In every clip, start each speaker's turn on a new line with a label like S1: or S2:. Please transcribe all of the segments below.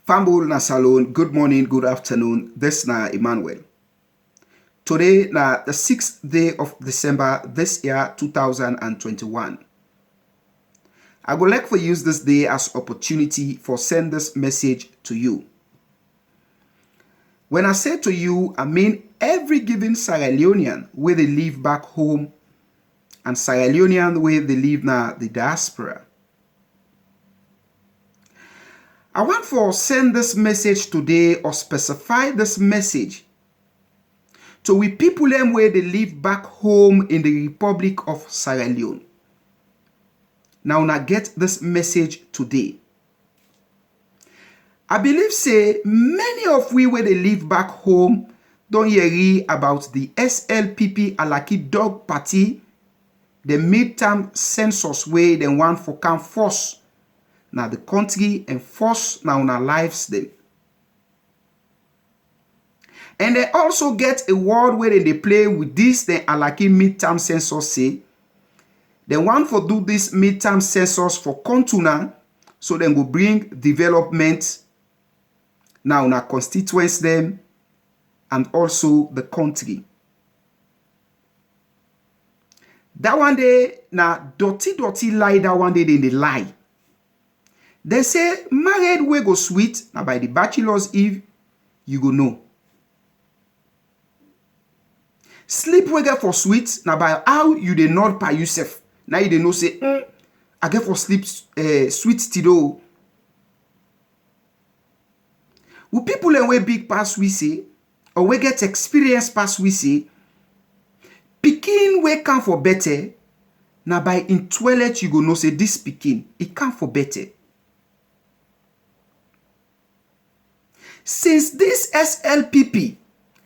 S1: Fambul na salon, good morning, good afternoon. This na Emmanuel. Today na the 6th day of December this year 2021. I would like to use this day as opportunity for send this message to you. When I say to you, I mean every given Sierra Leonean where they live back home and Sierra Leonean where they live now the diaspora. I want to send this message today or specify this message to we people them where they live back home in the Republic of Sierra Leone. Now I get this message today. I believe say many of we where they live back home don't hear about the SLPP Alaki Dog Party, the midterm census way they want for come force. Now the country and force now in our lives them. And they also get a word where they play with this the Alaki midterm census say. They want for do this midterm census for Kontuna so they will bring development now in our constituents them and also the country. That one day now dirty lie that one day in the lie. They say married way go sweet. Now by the bachelor's eve, you go know. Sleep way get for sweet. Now by how you dey nod by yourself. Now you dey know say, I get for sleep sweet tido. With people and way big pass we say, or we get experience pass we say, pikin way come for better. Now by in toilet you go know say this pikin, it come for better. Since this SLPP,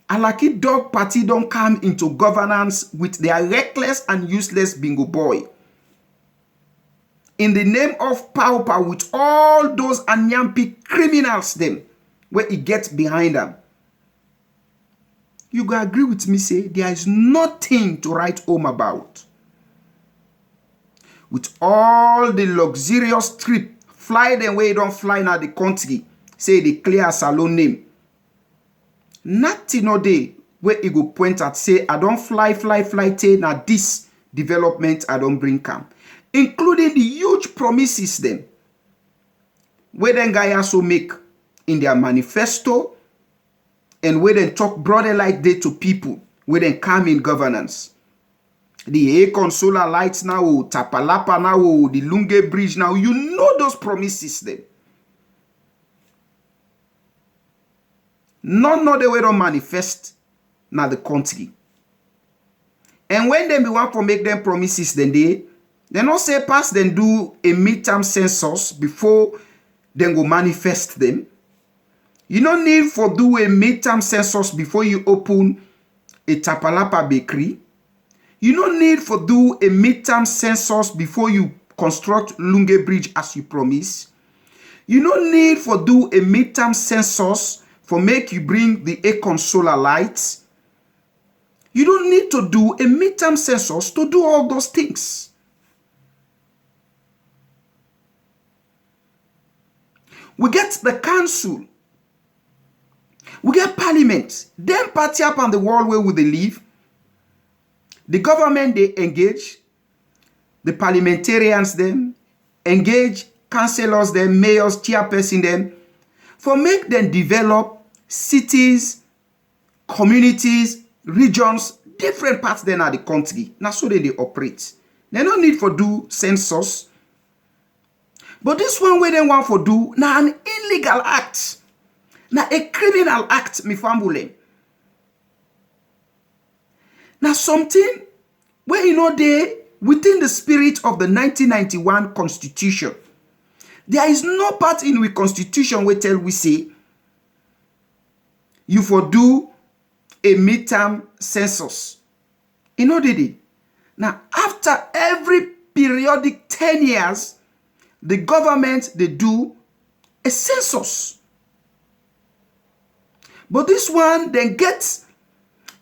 S1: Alaki Dog Party don't come into governance with their reckless and useless bingo boy. In the name of power with all those Anyampi criminals them, where it gets behind them. You go agree with me say there is nothing to write home about. With all the luxurious trip, fly them where you don't fly now the country. Say they clear salon name. Nothing no day where you go point at say I don't fly till now this development I don't bring come. Including the huge promises them. Where them guy also make in their manifesto and where they talk brother like they to people where they come in governance. The Aircon solar lights now, Tapalapa now, the Lunge Bridge now, you know those promises them. None of the way to manifest now the country. And when they want to make them promises, then they not say pass then do a midterm census before then go manifest them. You don't need for do a midterm census before you open a Tapalapa bakery. You don't need for do a midterm census before you construct Lunge Bridge as you promise. You don't need for do a midterm census for make you bring the Aircon solar lights. You don't need to do a midterm census to do all those things. We get the council. We get parliament. Them party up on the world where would they live. The government they engage. The parliamentarians them engage. Councillors them, mayors, chairperson them. For make them develop cities, communities, regions, different parts then are the country. Now so they operate. They no need for do census. But this one where they want for do now an illegal act. Now a criminal act, mi fambule. Now something where you know they within the spirit of the 1991 Constitution. There is no part in we Constitution where tell we say you for do a midterm census. You know did it? Now after every periodic 10 years, the government they do a census. But this one then gets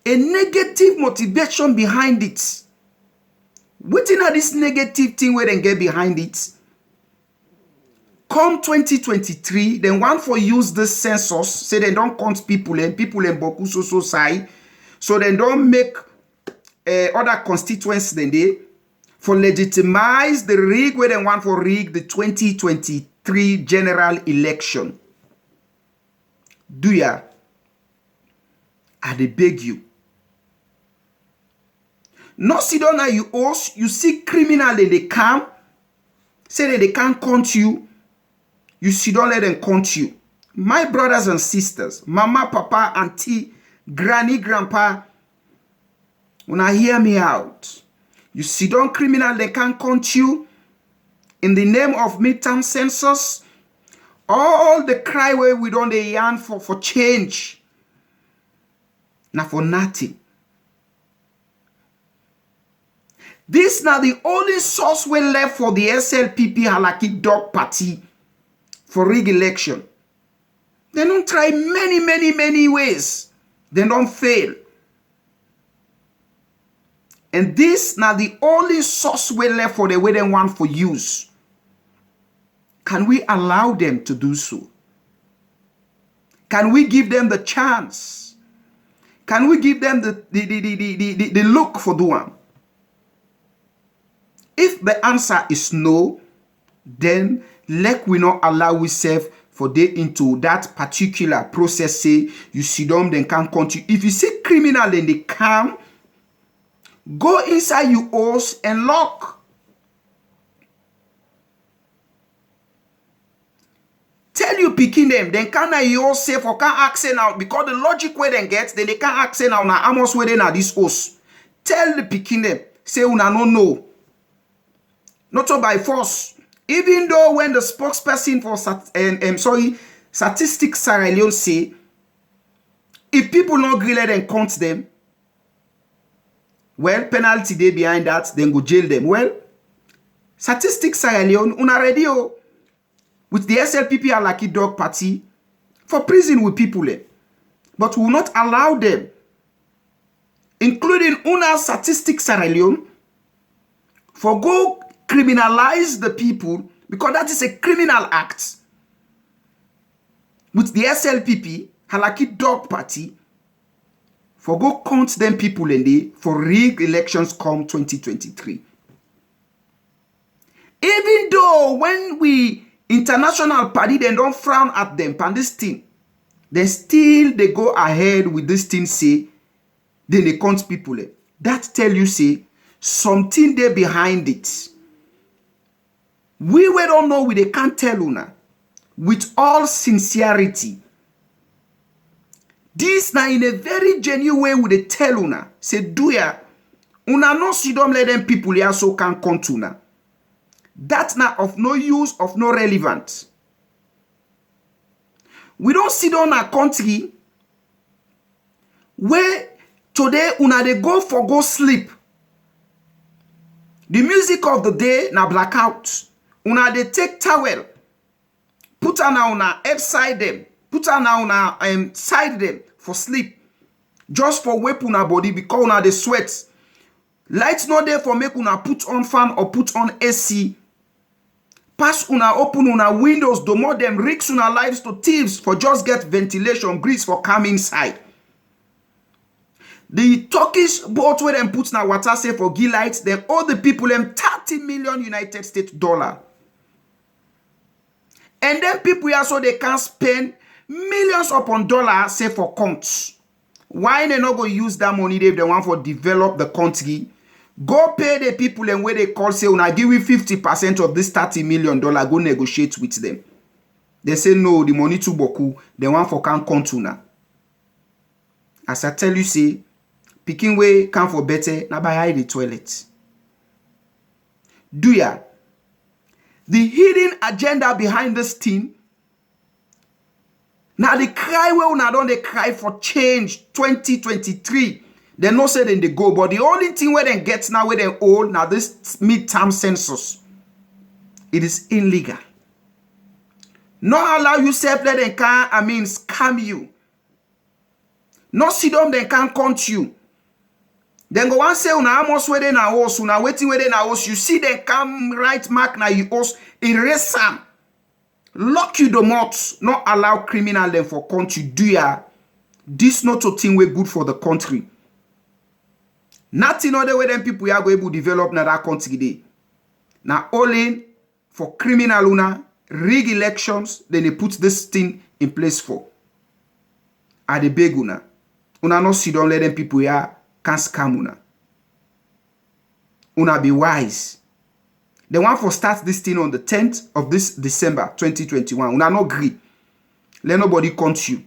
S1: a negative motivation behind it. Waiting at this negative thing where they get behind it. Come 2023, then one for use this census, say they don't count people and Boku so side. So they don't make other constituents than they for legitimize the rig where they want for rig the 2023 general election. Do ya? I dey beg you. No sit down now you see criminal in the camp, say that they can't count you. You sit down let them count you. My brothers and sisters, mama, papa, auntie, granny, grandpa, when I hear me out, you sit down criminal, they can't count you in the name of midterm census. All the cry where we don't dey yarn for change. Now for nothing. This now the only source we left for the SLPP Halaki Dog Party for rig election. They don't try many ways. They don't fail. And this now the only source we left for the way they want for use. Can we allow them to do so? Can we give them the chance? Can we give them the look for doing? If the answer is no, then let we not allow ourselves for they into that particular process. Say you see them, then can't continue. If you see criminal and they come, go inside your house and lock. Tell you picking them, then can you all say for can't access now because the logic where they get, then they can't access now. Now almost where they now this house. Tell the picking them, say una no know. Not so by force. Even though when the spokesperson for Statistics Sierra Leone say, if people not agree let them count them, well, penalty day behind that, then go jail them. Well, Statistics Sierra Leone, una radio with the SLPP Halaki Dog Party for prison with people. But we will not allow them, including una Statistics Sierra Leone, for go criminalize the people because that is a criminal act with the SLPP Halaki Dog Party for go count them people in the for rig elections come 2023. Even though when we international party they don't frown at them and this thing, then still they go ahead with this thing say then they count people. That tell you say something there behind it. We don't know, they can't tell una. With all sincerity. This now in a very genuine way with they tell una. Say, do ya. Una no see them let them people here so can count una. That's now of no use, of no relevant. We don't sit on a country where today una they go sleep. The music of the day na blackout. Una they take towel, put her now una upside them, put her now una side them for sleep, just for wake una body because una they sweat. Lights not there for make una put on fan or put on AC. Pass una open una windows, do more them risk una lives to thieves for just get ventilation, grease for come inside. The Turkish boat where them put na water say for give lights, then all the people them 30 million United States dollar. And then people here so they can spend millions upon dollars say for counts. Why they not go use that money if they want for develop the country? Go pay the people and where they call say when I give you 50% of this $30 million, go negotiate with them. They say no, the money too boku, they want for can count now. As I tell you say, picking way can for better, now buy the toilet. Do ya? The hidden agenda behind this thing. Now they cry well, now don't they cry for change 2023. They no say then they go, but the only thing where they get now where they old now this midterm census. It is illegal. Not allow yourself let them can scam you. Not sit down they can't count you. Then go and say una almost where they na house, una waiting where they na house. You see them come right mark na you house, erase them. lock you the mouth, not allow criminal them for country do ya. This not a thing we good for the country. Nothing other way than people are going to develop na that country day. Now only for criminal una rig elections, then they put this thing in place for. Are the beg una. Una no sit down let them people here can scam una. Una be wise. They want for start this thing on the 10th of this December 2021. Una no agree. Let nobody count you.